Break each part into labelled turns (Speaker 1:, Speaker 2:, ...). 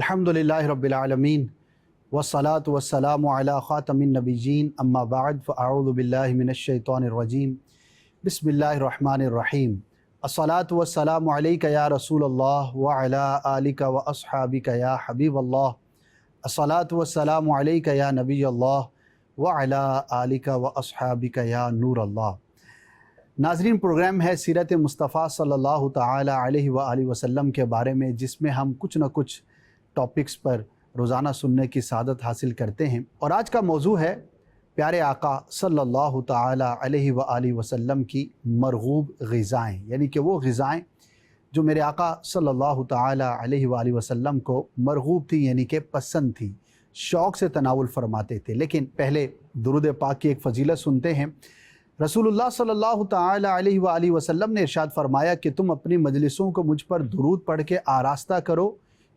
Speaker 1: अल्हम्दुलिल्लाहि रब्बिल आलमीन वस्सलातु वस्सलामु अला ख़ातमिन नबिय्यीन अम्मा बअद फ़अऊज़ु बिल्लाहि मिनश शैतानिर रजीम बिस्मिल्लाहिर रहमानिर रहीम अस्सलातु वस्सलामु अलैका या रसूलल्लाह व अला आलिका व अस्हाबिका या हबीबल्लाह अस्सलातु वस्सलामु अलैका या नबियल्लाह व अला आलिका व अस्हाबिका या नूरल्लाह। नाज़रीन, प्रोग्राम है सीरत मुस्तफ़ा सल्लल्लाहु तआला अलैहि व आलिहि वसल्लम के बारे में, जिसमें हम कुछ न कुछ टॉपिक्स पर रोज़ाना सुनने की सादत हासिल करते हैं। और आज का मौजू है प्यारे आका सल्लल्लाहु तआला अलैहि व आलिहि वसल्लम की मरगूब ग़िज़ाएँ, यानी कि वो ग़िज़ाएँ जो मेरे आका सल्लल्लाहु तआला अलैहि व आलिहि वसल्लम को मरगूब थी, यानी कि पसंद थी, शौक़ से तनावुल फरमाते थे। लेकिन पहले दुरूद पाक की एक फ़जीलत सुनते हैं। रसूलुल्लाह सल्लल्लाहु तआला अलैहि व आलिहि वसल्लम ने इरशाद फरमाया कि तुम अपनी मजलिसों को मुझ पर दुरूद पढ़ के आरास्ता करो,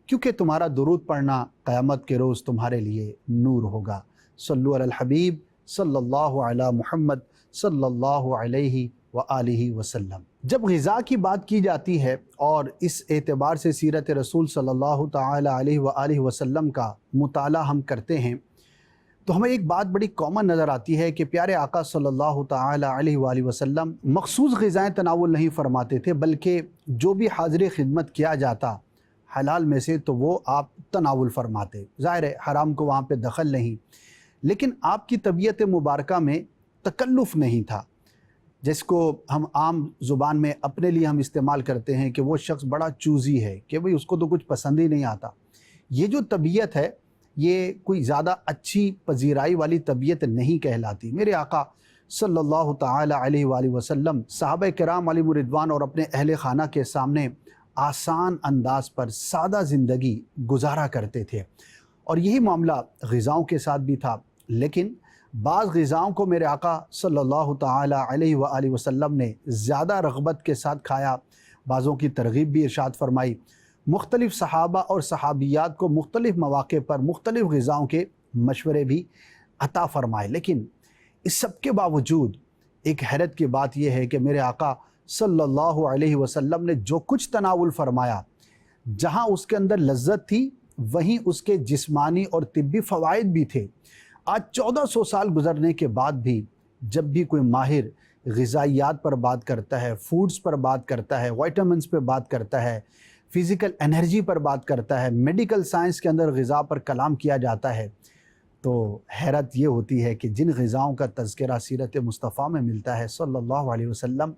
Speaker 1: क्योंकि तुम्हारा दुरूद पढ़ना क़यामत के रोज़ तुम्हारे लिए नूर होगा। सल्लु अलल हबीब सल्लल्लाहु अला मुहम्मद सल्लल्लाहु अलैहि व आलिहि वसल्लम। जब ग़िज़ा की बात की जाती है और इस एतबार से सीरत रसूल सल्लल्लाहु तआला अलैहि व आलिहि वसल्लम का मुताला हम करते हैं, तो हमें एक बात बड़ी कॉमन नज़र आती है कि प्यारे आका सल्लल्लाहु तआला अलैहि व आलिहि वसल्लम मखसूस ग़िज़ाएँ तनावुल नहीं फरमाते थे, बल्कि जो भी हाज़िर खिदमत किया जाता हलाल में से तो वो आप तनावुल फरमाते। ज़ाहिर है हराम को वहाँ पे दखल नहीं, लेकिन आपकी तबीयत मुबारका में तकल्लुफ़ नहीं था, जिसको हम आम ज़ुबान में अपने लिए हम इस्तेमाल करते हैं कि वो शख्स बड़ा चूज़ी है, कि भाई उसको तो कुछ पसंद ही नहीं आता। ये जो तबीयत है ये कोई ज़्यादा अच्छी पजीराई वाली तबीयत नहीं कहलाती। मेरे आका सल्लल्लाहु तआला अलैहि वसल्लम सहाबा किराम अलैहिम रिदवान और अपने अहले खाना के सामने आसान अंदाज पर सादा ज़िंदगी गुजारा करते थे, और यही मामला ग़िज़ाओं के साथ भी था। लेकिन बाज़ ग़िज़ाओं को मेरे आका सल्लल्लाहु तआला अलैहि व आलिहि वसल्लम ने ज़्यादा रग़बत के साथ खाया, बाज़ों की तरग़ीब भी इरशाद फरमाई। मुख्तलिफ़ सहाबा और सहाबियात को मुख्तलिफ़ मौक़े पर मुख्तलिफ़ ग़िज़ाओं के मशवरे भी अता फ़रमाए। लेकिन इस सब के बावजूद एक हैरत की बात यह है कि मेरे आका सल्लल्लाहु अलैहि वसल्लम ने जो कुछ तनावुल फरमाया, जहाँ उसके अंदर लज्जत थी वहीं उसके जिस्मानी और तिब्बी फ़वाइद भी थे। आज 1400 साल गुज़रने के बाद भी जब भी कोई माहिर ग़िज़ाइयात पर बात करता है, फूड्स पर बात करता है, विटामिन्स पर बात करता है, फ़िज़िकल एनर्जी पर बात करता है, मेडिकल साइंस के अंदर ग़िज़ा पर कलाम किया जाता है, तो हैरत ये होती है कि जिन ग़िज़ाओं का तज़किरा सीरत मुस्तफ़ा में मिलता है सल्लल्लाहु अलैहि वसल्लम,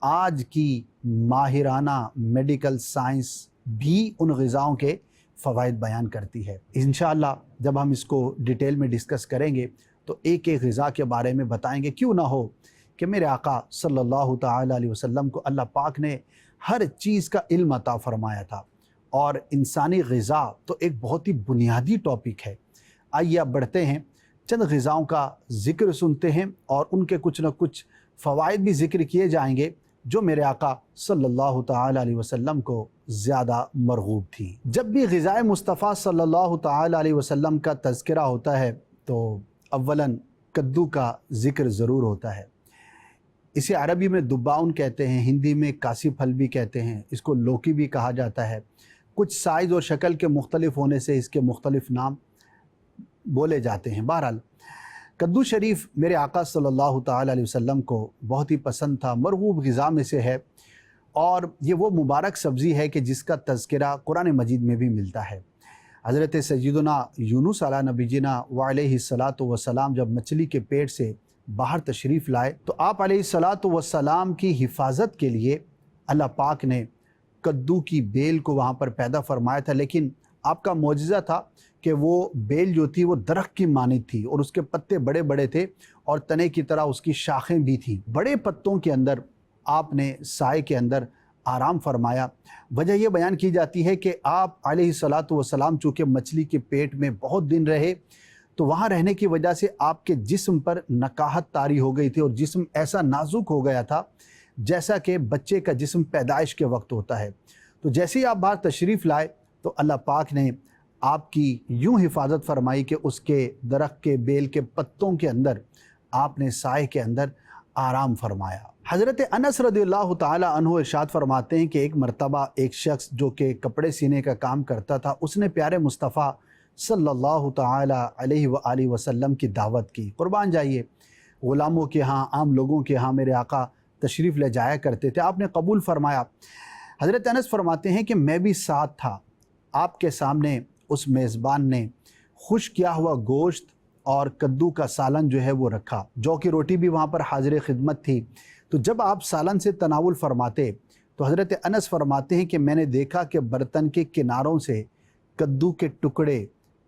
Speaker 1: आज की माहिराना मेडिकल साइंस भी उन ग़िज़ाओं के फ़वाइद बयान करती है। इंशाअल्लाह जब हम इसको डिटेल में डिस्कस करेंगे तो एक एक ग़िज़ा के बारे में बताएंगे। क्यों ना हो कि मेरे आका सल्लल्लाहु तआला अलैहि वसल्लम को अल्लाह पाक ने हर चीज़ का इल्म अता फ़रमाया था, और इंसानी ग़िज़ा तो एक बहुत ही बुनियादी टॉपिक है। आइए अब बढ़ते हैं, चंद ग़िज़ाओं का ज़िक्र सुनते हैं और उनके कुछ न कुछ फ़वाइद भी ज़िक्र किए जाएंगे जो मेरे आका सल्लल्लाहु तआला अलैहि वसल्लम को ज़्यादा मरगूब थी। जब भी ग़िज़ाए मुस्तफ़ा सल्लल्लाहु तआला अलैहि वसल्लम का तज़किरा होता है तो अव्वलन कद्दू का ज़िक्र ज़रूर होता है। इसे अरबी में दुब्बाउन कहते हैं, हिंदी में कासी फल भी कहते हैं, इसको लौकी भी कहा जाता है। कुछ साइज़ और शक्ल के मुख्तलिफ़ होने से इसके मुख्तलिफ़ नाम बोले जाते हैं। बहरहाल कद्दू शरीफ मेरे आका सल्लल्लाहु तआला अलैहि वसल्लम को बहुत ही पसंद था, मरगूब ग़िज़ा में से है, और ये वो मुबारक सब्ज़ी है कि जिसका तज़किरा कुरान मजीद में भी मिलता है। हज़रत सय्यदुना यूनुस अला नबीना व अलैहिस्सलातु वस्सलाम जब मछली के पेट से बाहर तशरीफ़ लाए तो आप अलैहिस्सलातु वस्सलाम की हिफाजत के लिए अल्लाह पाक ने कद्दू की बेल को वहाँ पर पैदा फरमाया था। लेकिन आपका मौजज़ा था कि वो बेल जो थी वो दरख्त की मानिंद थी, और उसके पत्ते बड़े बड़े थे और तने की तरह उसकी शाखें भी थीं। बड़े पत्तों के अंदर आपने साए के अंदर आराम फरमाया। वजह यह बयान की जाती है कि आप अलैहिस्सलातु वस्सलाम चूँकि मछली के पेट में बहुत दिन रहे, तो वहाँ रहने की वजह से आपके जिस्म पर नकाहत तारी हो गई थी, और जिस्म ऐसा नाजुक हो गया था जैसा कि बच्चे का जिस्म पैदाइश के वक्त होता है। तो जैसे ही आप बाहर तशरीफ़ लाए तो अल्लाह पाक ने आपकी यूँ हिफाजत फरमाई कि उसके दरख्त के बेल के पत्तों के अंदर आपने साए के अंदर आराम फरमाया। हज़रत अनस रदियल्लाहु ताला अन्हु इरशाद फरमाते हैं कि एक मरतबा एक शख्स जो कि कपड़े सीने का काम करता था, उसने प्यारे मुस्तफ़ा सल्लल्लाहु ताला अलैहि व आलिहि वसल्लम की दावत की। कुर्बान जाइए, ग़ुलामों के यहाँ, आम लोगों के यहाँ मेरे आका तशरीफ़ ले जाया करते थे, आपने कबूल फरमाया। हज़रत अनस फरमाते हैं कि मैं भी साथ था। आपके सामने उस मेज़बान ने खुश किया हुआ गोश्त और कद्दू का सालन जो है वो रखा, जौ की रोटी भी वहाँ पर हाजिर खिदमत थी। तो जब आप सालन से तनावुल फरमाते तो हज़रत अनस फरमाते हैं कि मैंने देखा कि बर्तन के किनारों से कद्दू के टुकड़े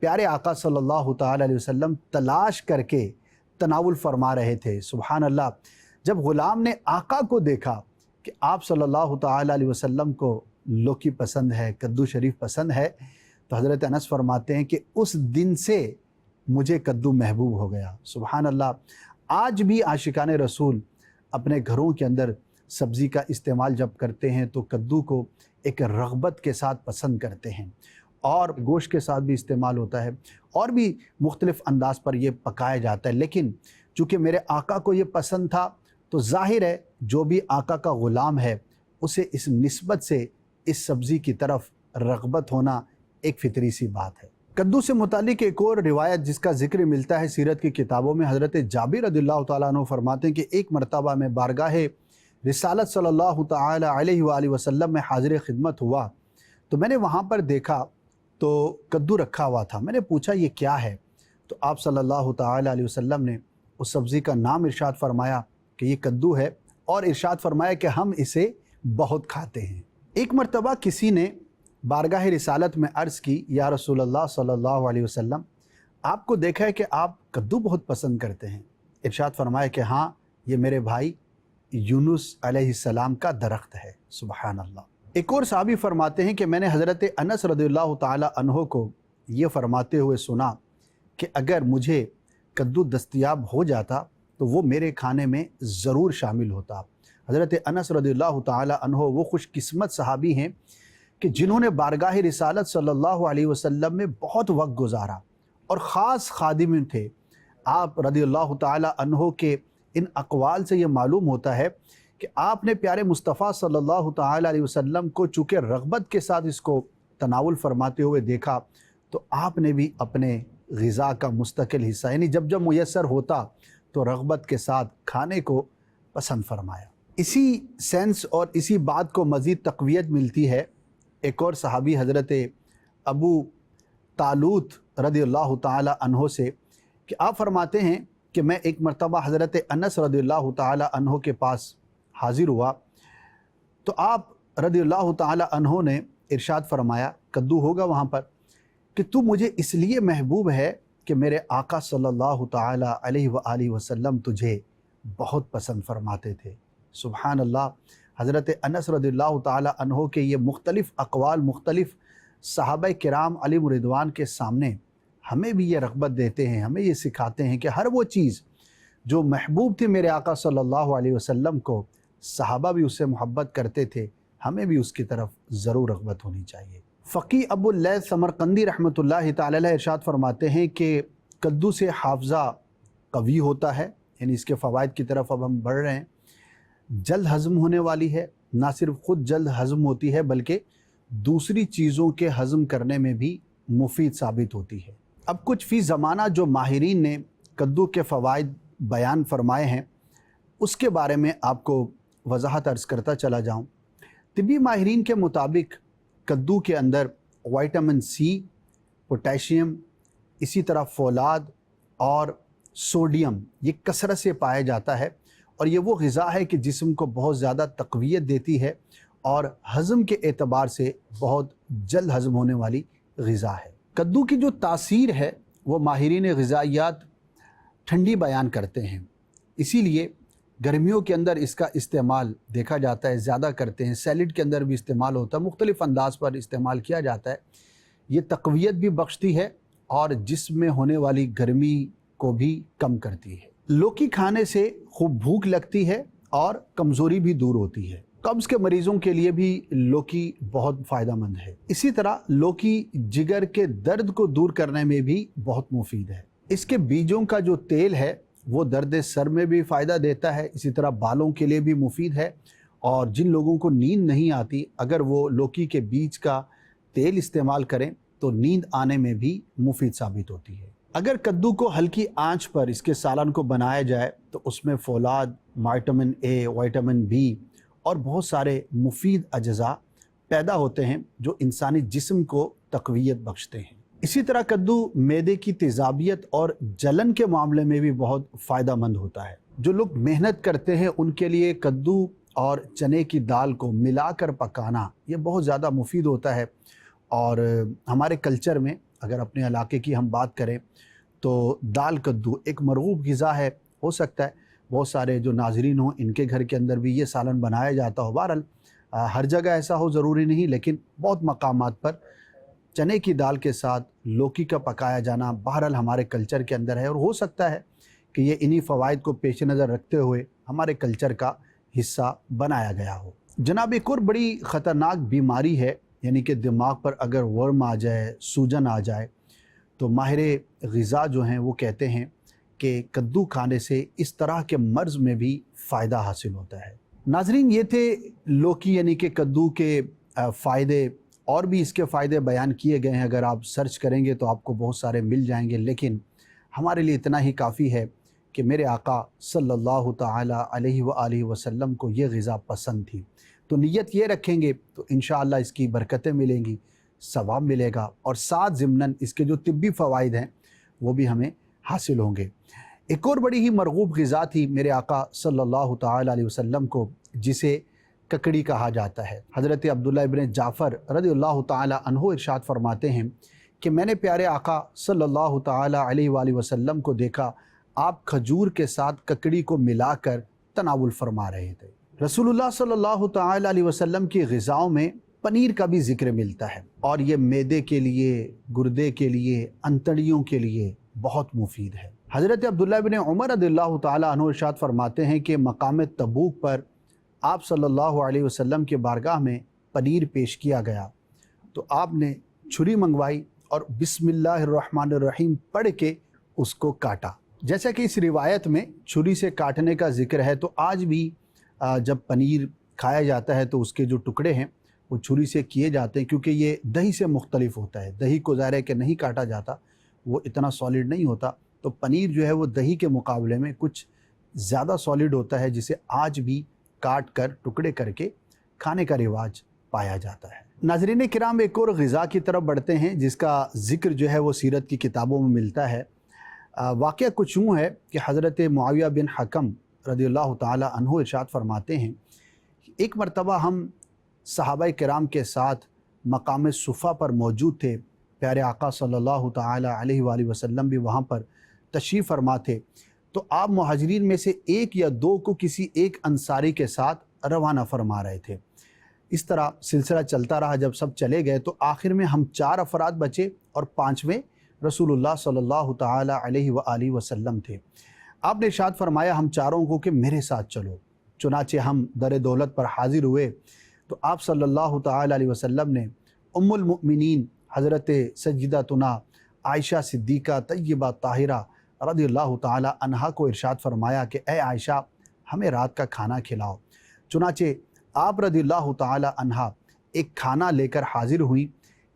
Speaker 1: प्यारे आका सल्लल्लाहु ताला अलैहि वसल्लम तलाश करके तनावुल फरमा रहे थे। सुभान अल्लाह। जब ग़ुलाम ने आका को देखा कि आप सल्लल्लाहु ताला अलैहि वसल्लम को लौकी पसंद है, कद्दू शरीफ पसंद है, तो हज़रत अनस फरमाते हैं कि उस दिन से मुझे कद्दू महबूब हो गया। सुभान अल्लाह। आज भी आशिकाने रसूल अपने घरों के अंदर सब्ज़ी का इस्तेमाल जब करते हैं तो कद्दू को एक रग़बत के साथ पसंद करते हैं, और गोश्त के साथ भी इस्तेमाल होता है और भी मुख्तलिफ़ अंदाज़ पर यह पकाया जाता है। लेकिन चूँकि मेरे आका को ये पसंद था तो ज़ाहिर है जो भी आका का ग़ुलाम है उसे इस निस्बत से इस सब्ज़ी की तरफ रग़बत होना एक फ़ितरी सी बात है। कद्दू से मुतालिक एक और रिवायत जिसका ज़िक्र मिलता है सीरत की किताबों में, हज़रत जाबिर रदियल्लाहु ताला अन्हु फरमाते हैं कि एक मरतबा में बारगाह रिसालत सल्लल्लाहु ताला अलैहि व आलिहि वसल्लम में हाजिर खिदमत हुआ, तो मैंने वहाँ पर देखा तो कद्दू रखा हुआ था। मैंने पूछा ये क्या है, तो आप सल्लल्लाहु ताला अलैहि वसल्लम ने उस सब्ज़ी का नाम इरशाद फरमाया कि ये कद्दू है, और इरशाद फरमाया कि हम इसे बहुत खाते हैं। एक मरतबा किसी ने बारगाह रिसालत में अर्ज़ की, या रसूलल्लाह सल्लल्लाहु अलैहि वसल्लम, आपको देखा है कि आप कद्दू बहुत पसंद करते हैं। इरशाद फरमाया कि हाँ, ये मेरे भाई यूनुस अलैहिस्सलाम का दरख्त है। सुभान अल्लाह। एक और सहाबी फरमाते हैं कि मैंने हज़रत अनस रदियल्लाहु ताला अन्हु को ये फरमाते हुए सुना कि अगर मुझे कद्दू दस्तयाब हो जाता तो वो मेरे खाने में ज़रूर शामिल होता। हज़रत अनस रदियल्लाहु ताला अन्हु वो खुशकिस्मत सहाबी हैं कि जिन्होंने बारगाह रिसालत सल्लल्लाहु अलैहि वसल्लम में बहुत वक्त गुजारा और ख़ास खादिम थे। आप रदियल्लाहु ताला अन्हु के इन अक़वाल से ये मालूम होता है कि आपने प्यारे मुस्तफ़ा सल्लल्लाहु ताला अलैहि वसल्लम को चूँकि रग़बत के साथ इसको तनावुल फरमाते हुए देखा, तो आपने भी अपने ग़िज़ा का मुस्तकिल हिस्सा, यानी जब जब मुयस्सर होता तो रग़बत के साथ खाने को पसंद फरमाया। इसी सेंस और इसी बात को मज़ीद तक़वियत मिलती है एक और सहाबी हज़रत अबू तालूत रदियल्लाहु ताला अन्हु से, कि आप फरमाते हैं कि मैं एक मरतबा हज़रत अनस रदियल्लाहु ताला अन्हु के पास हाज़िर हुआ, तो आप रदियल्लाहु ताला अन्हु ने इरशाद फरमाया, कद्दू होगा वहाँ पर, कि तू मुझे इसलिए महबूब है कि मेरे आका सल्लल्लाहु ताला अलैहि व आलिहि वसल्लम तुझे बहुत पसंद फरमाते थे। सुभान अल्लाह। हज़रत अनस रदियल्लाहु ताला अन्हु के ये मुख्तलिफ़ अक़वाल मुख्तलिफ़ सहाबा किराम अलैहिम रिदवान के सामने हमें भी ये रग़बत देते हैं, हमें ये सिखाते हैं कि हर वो चीज़ जो महबूब थी मेरे आका सल्लल्लाहु अलैहि वसल्लम को, सहाबा भी उससे मोहब्बत करते थे, हमें भी उसकी तरफ ज़रूर रग़बत होनी चाहिए। फ़क़ी अबुल लैथ समरकंदी रहमतुल्लाहि ताला अलैह इरशाद फरमाते हैं कि कद्दू से हाफ़ज़ा क़वी होता है, यानी इसके फ़वाइद की तरफ अब हम बढ़ रहे हैं। जल्द हज़म होने वाली है, ना सिर्फ ख़ुद जल्द हज़म होती है बल्कि दूसरी चीज़ों के हज़म करने में भी मुफीद साबित होती है। अब कुछ फ़ी ज़माना जो माहिरीन ने कद्दू के फ़वाइद बयान फरमाए हैं उसके बारे में आपको वज़ाहत अर्ज़ करता चला जाऊँ। तिब्बी माहिरीन के मुताबिक कद्दू के अंदर विटामिन सी, पोटेशियम, इसी तरह फ़ौलाद और सोडियम ये कसरत से पाया जाता है, और ये वो ग़िज़ा है कि जिस्म को बहुत ज़्यादा तक़वियत देती है और हज़म के एतबार से बहुत जल्द हज़म होने वाली ग़िज़ा है। कद्दू की जो तासीर है वो माहिरीन ग़िज़ाइयात ठंडी बयान करते हैं, इसीलिए गर्मियों के अंदर इसका इस्तेमाल देखा जाता है, ज़्यादा करते हैं। सैलड के अंदर भी इस्तेमाल होता है, मुख्तलिफ़ अंदाज़ पर इस्तेमाल किया जाता है। ये तक़वियत भी बख्शती है और जिस्म में होने वाली गर्मी को भी कम करती है। लौकी खाने से खूब भूख लगती है और कमज़ोरी भी दूर होती है। कब्ज़ के मरीज़ों के लिए भी लौकी बहुत फ़ायदेमंद है। इसी तरह लौकी जिगर के दर्द को दूर करने में भी बहुत मुफीद है। इसके बीजों का जो तेल है वो दर्द सर में भी फ़ायदा देता है, इसी तरह बालों के लिए भी मुफीद है। और जिन लोगों को नींद नहीं आती, अगर वो लौकी के बीज का तेल इस्तेमाल करें तो नींद आने में भी मुफीद साबित होती है। अगर कद्दू को हल्की आंच पर इसके सालन को बनाया जाए तो उसमें फौलाद, विटामिन ए, विटामिन बी और बहुत सारे मुफीद अज्जा पैदा होते हैं जो इंसानी जिस्म को तक़वियत बख्शते हैं। इसी तरह कद्दू मैदे की तेज़ाबियत और जलन के मामले में भी बहुत फ़ायदा मंद होता है। जो लोग मेहनत करते हैं उनके लिए कद्दू और चने की दाल को मिलाकर पकाना ये बहुत ज़्यादा मुफीद होता है। और हमारे कल्चर में अगर अपने इलाके की हम बात करें तो दाल कद्दू एक मरगूब ग़िज़ा है। हो सकता है बहुत सारे जो नाज़रीन हों इनके घर के अंदर भी ये सालन बनाया जाता हो। बहरहाल हर जगह ऐसा हो ज़रूरी नहीं, लेकिन बहुत मकामात पर चने की दाल के साथ लौकी का पकाया जाना बहरहाल हमारे कल्चर के अंदर है। और हो सकता है कि ये इन्हीं फ़वाइद को पेश नज़र रखते हुए हमारे कल्चर का हिस्सा बनाया गया हो। जनाब, एक और बड़ी ख़तरनाक बीमारी है, यानी कि दिमाग पर अगर वर्म आ जाए, सूजन आ जाए, तो माहिर ग़िज़ा जो हैं वो कहते हैं कि कद्दू खाने से इस तरह के मर्ज़ में भी फ़ायदा हासिल होता है। नाज़रीन, ये थे लौकी यानी कि कद्दू के फ़ायदे। और भी इसके फ़ायदे बयान किए गए हैं, अगर आप सर्च करेंगे तो आपको बहुत सारे मिल जाएंगे, लेकिन हमारे लिए इतना ही काफ़ी है कि मेरे आका सल्लल्लाहु ताला अलैहि व आलिहि वसल्लम को ये ग़िज़ा पसंद थी। तो नियत ये रखेंगे तो इंशाअल्लाह इसकी बरकतें मिलेंगी, सवाब मिलेगा और साथ ज़िम्नन इसके जो तिब्बी फ़वाइद हैं वो भी हमें हासिल होंगे। एक और बड़ी ही मरगूब ग़िज़ा थी मेरे आका सल्लल्लाहु ताला अलैहि वसल्लम को, जिसे ककड़ी कहा जाता है। हज़रत अब्दुल्लाह इब्न जाफ़र रज़ियल्लाहु ताला अन्हु इरशाद फरमाते हैं कि मैंने प्यारे आका सल्लल्लाहु ताला अलैहि वसल्लम को देखा, आप खजूर के साथ ककड़ी को मिलाकर तनावुल फरमा रहे थे। रसूलुल्लाह सल्लल्लाहु ताला अलैहि वसल्लम की ग़िज़ाओं में पनीर का भी ज़िक्र मिलता है और ये मैदे के लिए, गुर्दे के लिए, अंतड़ियों के लिए बहुत मुफीद है। हज़रत अब्दुल्लाह इब्न उमर रज़ियल्लाहु ताला अन्हु इरशाद फरमाते हैं कि मकाम तबूक पर आप सल्लल्लाहु अलैहि वसल्लम के बारगाह में पनीर पेश किया गया तो आपने छुरी मंगवाई और बिस्मिल्लाहिर्रहमानिर्रहीम पढ़ के उसको काटा। जैसा कि इस रिवायत में छुरी से काटने का जिक्र है, तो आज भी जब पनीर खाया जाता है तो उसके जो टुकड़े हैं वो छुरी से किए जाते हैं, क्योंकि ये दही से मुख्तलिफ होता है। दही को ज़ाहिर है कि नहीं काटा जाता, वो इतना सॉलिड नहीं होता, तो पनीर जो है वो दही के मुकाबले में कुछ ज़्यादा सॉलिड होता है, जिसे आज भी काट कर टुकड़े करके खाने का रिवाज पाया जाता है। नाज़रीन किराम, एक और ग़िज़ा की तरफ बढ़ते हैं जिसका ज़िक्र जो है वो सीरत की किताबों में मिलता है। वाक़या कुछ यूँ है कि हज़रत मुआविया बिन हकम रज़ियल्लाहु ताला अन्हु इरशाद फरमाते हैं, एक मरतबा हम सहाबाए किराम के साथ मकाम सुफ़ा पर मौजूद थे। प्यारे आका सल्लल्लाहु ताला अलैहि वसल्लम भी वहाँ पर तशरीफ़ फरमा थे। तो आप मुहाजिरीन में से एक या दो को किसी एक अंसारी के साथ रवाना फरमा रहे थे। इस तरह सिलसिला चलता रहा। जब सब चले गए तो आखिर में हम 4 अफराद बचे और 5वें रसूलुल्लाह सल्लल्लाहु ताला अलैहि व आलिहि वसल्लम थे। आपने इरशाद फरमाया हम चारों को कि मेरे साथ चलो। चुनाचे हम दर दौलत पर हाजिर हुए तो आप सल्लल्लाहु ताला अलैहि वसल्लम ने उम्मुल मुमिनीन हज़रत सय्यदतुना आयशा सिद्दीक़ा तय्यबा ताहिरा रज़ियल्लाहु ताला अन्हा को इरशाद फरमाया कि ए आयशा, हमें रात का खाना खिलाओ। चुनाचे आप रज़ियल्लाहु ताला अन्हा एक खाना लेकर हाजिर हुई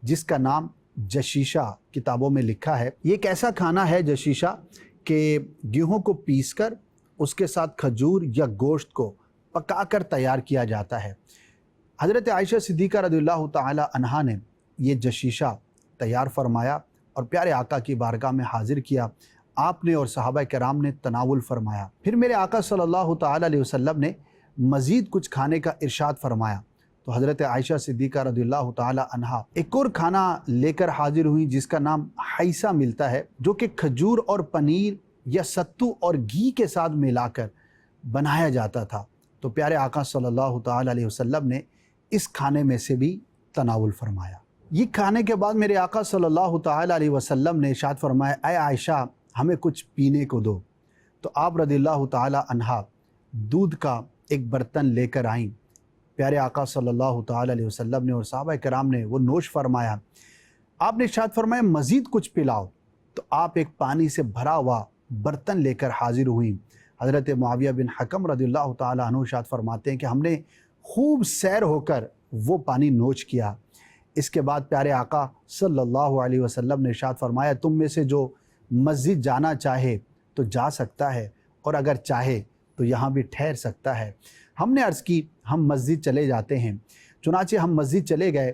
Speaker 1: जिसका नाम जशीशा किताबों में लिखा है। ये एक ऐसा खाना है जशीशा कि गेहूँ को पीसकर उसके साथ खजूर या गोश्त को पकाकर तैयार किया जाता है। हज़रत आयशा सिद्दीक़ा रज़ियल्लाहु ताला अन्हा ने ये जशीशा तैयार फरमाया और प्यारे आका की बारगाह में हाजिर किया। आपने और सहाबा किराम ने तनावुल फरमाया। फिर मेरे आका सल्लल्लाहु ताला अलैहि वसल्लम ने मज़ीद कुछ खाने का इरशाद फरमाया तो हज़रत आयशा सिद्दीक़ा रज़ियल्लाहु ताला अन्हा एक और खाना लेकर हाजिर हुई जिसका नाम हाइसा मिलता है, जो कि खजूर और पनीर या सत्तू और घी के साथ मिलाकर बनाया जाता था। तो प्यारे आका सल्लल्लाहु ताला अलैहि वसल्लम ने इस खाने में से भी तनावुल फरमाया। ये खाने के बाद मेरे आका सल्लल्लाहु ताला अलैहि वसल्लम ने इरशाद फरमाया, ऐ आयशा, हमें कुछ पीने को दो। तो आप रज़ियल्लाहु ताला अन्हा दूध का एक बर्तन लेकर आईं। प्यारे आका सल्लल्लाहु ताला अलैहि वसल्लम ने और सहाबा किराम ने वो नोश फरमाया। आपने इरशाद फरमाया मज़ीद कुछ पिलाओ। तो आप एक पानी से भरा हुआ برتن لے کر حاضر ہوئیں۔ حضرت معاویہ بن حکم رضی اللہ تعالیٰ عنہ ارشاد فرماتے ہیں کہ ہم نے خوب سیر ہو کر وہ پانی نوچ کیا۔ اس کے بعد پیارے آقا صلی اللہ علیہ وسلم نے ارشاد فرمایا تم میں سے جو مسجد جانا چاہے تو جا سکتا ہے، اور اگر چاہے تو یہاں بھی ٹھہر سکتا ہے۔ ہم نے عرض کی ہم مسجد چلے جاتے ہیں۔ چنانچہ ہم مسجد چلے گئے۔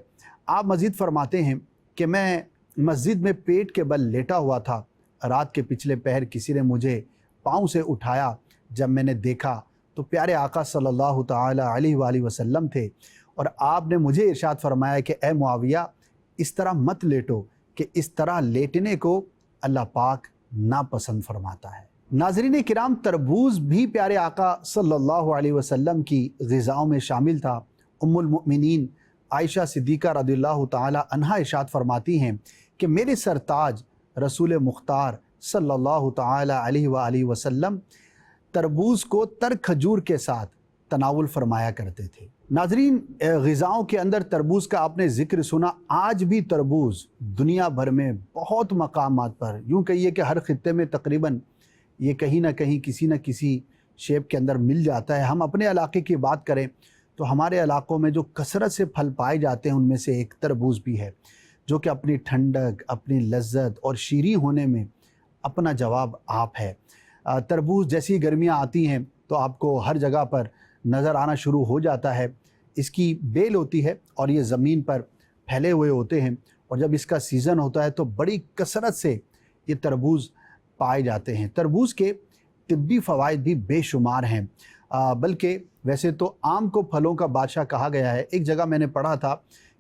Speaker 1: آپ مزید فرماتے ہیں کہ میں مسجد میں پیٹ کے بل لیٹا ہوا تھا۔ رات کے پچھلے پہر کسی نے مجھے پاؤں سے اٹھایا۔ جب میں نے دیکھا تو پیارے آقا صلی اللہ تعالی علیہ وآلہ وسلم تھے، اور آپ نے مجھے ارشاد فرمایا کہ اے معاویہ اس طرح مت لیٹو، کہ اس طرح لیٹنے کو اللہ پاک ناپسند فرماتا ہے۔ ناظرین کرام، تربوز بھی پیارے آقا صلی اللہ علیہ وسلم کی غذاؤں میں شامل تھا۔ ام المؤمنین عائشہ صدیقہ رضی اللہ تعالی عنہا ارشاد فرماتی ہیں کہ میرے سرتاج رسول مختار صلی اللہ تعالی علیہ وآلہ وسلم تربوز کو تر کھجور کے ساتھ تناول فرمایا کرتے تھے۔ ناظرین، غذاؤں کے اندر تربوز کا آپ نے ذکر سنا۔ آج بھی تربوز دنیا بھر میں بہت مقامات پر، یوں کہیے کہ ہر خطے میں تقریباً یہ کہیں نہ کہیں کسی نہ کسی شیپ کے اندر مل جاتا ہے۔ ہم اپنے علاقے کی بات کریں تو ہمارے علاقوں میں جو کثرت سے پھل پائے جاتے ہیں ان میں سے ایک تربوز بھی ہے، جو کہ اپنی ٹھنڈک، اپنی لذت اور شیریں ہونے میں اپنا جواب آپ ہے۔ تربوز جیسی گرمیاں آتی ہیں تو آپ کو ہر جگہ پر نظر آنا شروع ہو جاتا ہے۔ اس کی بیل ہوتی ہے اور یہ زمین پر پھیلے ہوئے ہوتے ہیں، اور جب اس کا سیزن ہوتا ہے تو بڑی کثرت سے یہ تربوز پائے جاتے ہیں۔ تربوز کے طبی فوائد بھی بے شمار ہیں، بلکہ ویسے تو آم کو پھلوں کا بادشاہ کہا گیا ہے۔ ایک جگہ میں نے پڑھا تھا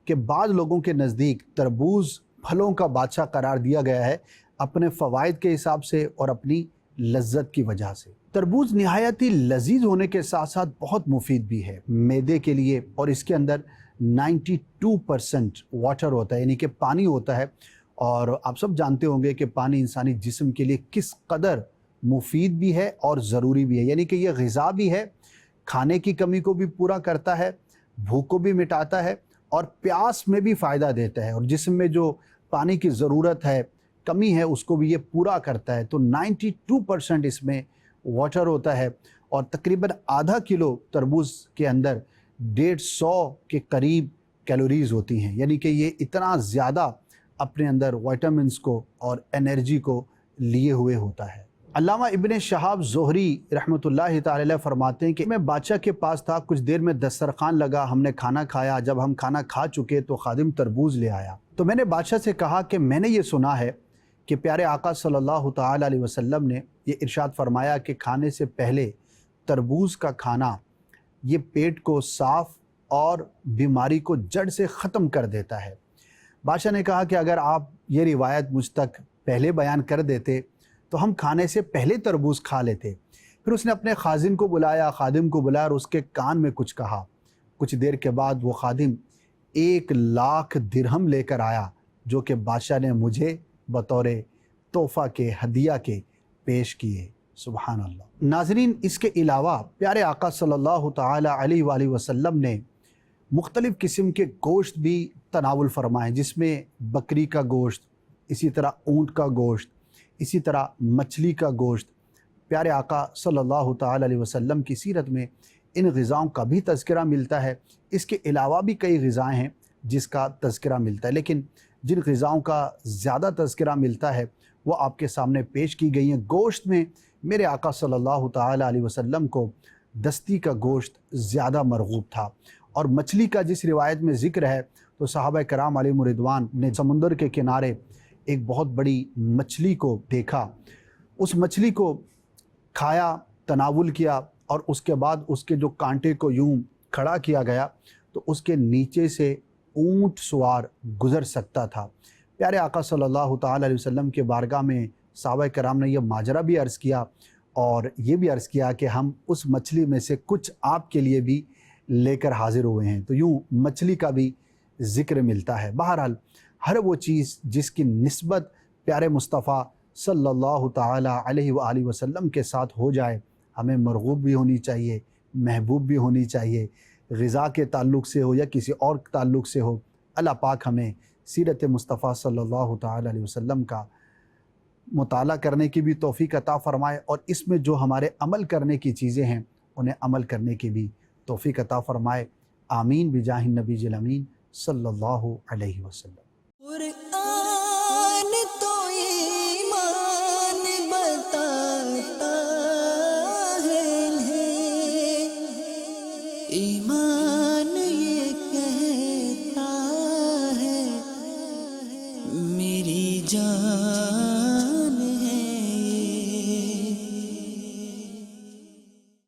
Speaker 1: کہ بعض لوگوں کے نزدیک تربوز پھلوں کا بادشاہ قرار دیا گیا ہے اپنے فوائد کے حساب سے اور اپنی لذت کی وجہ سے۔ تربوز نہایت ہی لذیذ ہونے کے ساتھ ساتھ بہت مفید بھی ہے معدے کے لیے، اور اس کے اندر 92% واٹر ہوتا ہے، یعنی کہ پانی ہوتا ہے، اور آپ سب جانتے ہوں گے کہ پانی انسانی جسم کے لیے کس قدر مفید بھی ہے اور ضروری بھی ہے۔ یعنی کہ یہ غذا بھی ہے، کھانے کی کمی کو بھی پورا کرتا ہے، بھوک کو بھی مٹاتا ہے، اور پیاس میں بھی فائدہ دیتا ہے، اور جسم میں جو پانی کی ضرورت ہے، کمی ہے، اس کو بھی یہ پورا کرتا ہے۔ تو 92% اس میں واٹر ہوتا ہے، اور تقریباً آدھا کلو تربوز کے اندر 150 کے قریب کیلوریز ہوتی ہیں، یعنی کہ یہ اتنا زیادہ اپنے اندر وائٹامنس کو اور انرجی کو لیے ہوئے ہوتا ہے۔ علامہ ابن شہاب زہری رحمۃ اللہ تعالی علیہ فرماتے ہیں کہ میں بادشاہ کے پاس تھا، کچھ دیر میں دسترخوان لگا، ہم نے کھانا کھایا۔ جب ہم کھانا کھا چکے تو خادم تربوز لے آیا، تو میں نے بادشاہ سے کہا کہ میں نے یہ سنا ہے کہ پیارے آقا صلی اللہ تعالی علیہ وسلم نے یہ ارشاد فرمایا کہ کھانے سے پہلے تربوز کا کھانا یہ پیٹ کو صاف اور بیماری کو جڑ سے ختم کر دیتا ہے۔ بادشاہ نے کہا کہ اگر آپ یہ روایت مجھ تک پہلے بیان کر دیتے تو ہم کھانے سے پہلے تربوز کھا لیتے۔ پھر اس نے اپنے خادم کو بلایا اور اس کے کان میں کچھ کہا۔ کچھ دیر کے بعد وہ خادم 1,00,000 درہم لے کر آیا، جو کہ بادشاہ نے مجھے بطور تحفہ کے، ہدیہ کے پیش کیے۔ سبحان اللہ۔ ناظرین، اس کے علاوہ پیارے آقا صلی اللہ تعالی علیہ وآلہ وسلم نے مختلف قسم کے گوشت بھی تناول فرمائے، جس میں بکری کا گوشت، اسی طرح اونٹ کا گوشت، اسی طرح مچھلی کا گوشت۔ پیارے آقا صلی اللہ تعالی علیہ وسلم کی سیرت میں ان غذاؤں کا بھی تذکرہ ملتا ہے۔ اس کے علاوہ بھی کئی غذائیں ہیں جس کا تذکرہ ملتا ہے، لیکن جن غذاؤں کا زیادہ تذکرہ ملتا ہے وہ آپ کے سامنے پیش کی گئی ہیں۔ گوشت میں میرے آقا صلی اللہ تعالی علیہ وسلم کو دستی کا گوشت زیادہ مرغوب تھا، اور مچھلی کا جس روایت میں ذکر ہے تو صحابہ کرام علیہم رضوان نے سمندر کے کنارے ایک بہت بڑی مچھلی کو دیکھا، اس مچھلی کو کھایا، تناول کیا، اور اس کے بعد اس کے جو کانٹے کو یوں کھڑا کیا گیا تو اس کے نیچے سے اونٹ سوار گزر سکتا تھا۔ پیارے آقا صلی اللہ تعالی علیہ وسلم کے بارگاہ میں صحابہ کرام نے یہ ماجرا بھی عرض کیا، اور یہ بھی عرض کیا کہ ہم اس مچھلی میں سے کچھ آپ کے لیے بھی لے کر حاضر ہوئے ہیں۔ تو یوں مچھلی کا بھی ذکر ملتا ہے۔ بہرحال ہر وہ چیز جس کی نسبت پیارے مصطفیٰ صلی اللہ تعالی علیہ وآلہ وسلم کے ساتھ ہو جائے، ہمیں مرغوب بھی ہونی چاہیے، محبوب بھی ہونی چاہیے، غذا کے تعلق سے ہو یا کسی اور تعلق سے ہو۔ اللہ پاک ہمیں سیرت مصطفیٰ صلی اللہ تعالی علیہ وسلم کا مطالعہ کرنے کی بھی توفیق عطا فرمائے، اور اس میں جو ہمارے عمل کرنے کی چیزیں ہیں انہیں عمل کرنے کی بھی توفیق عطا فرمائے۔ آمین بجاہ النبی الامین صلی اللہ علیہ وسلم۔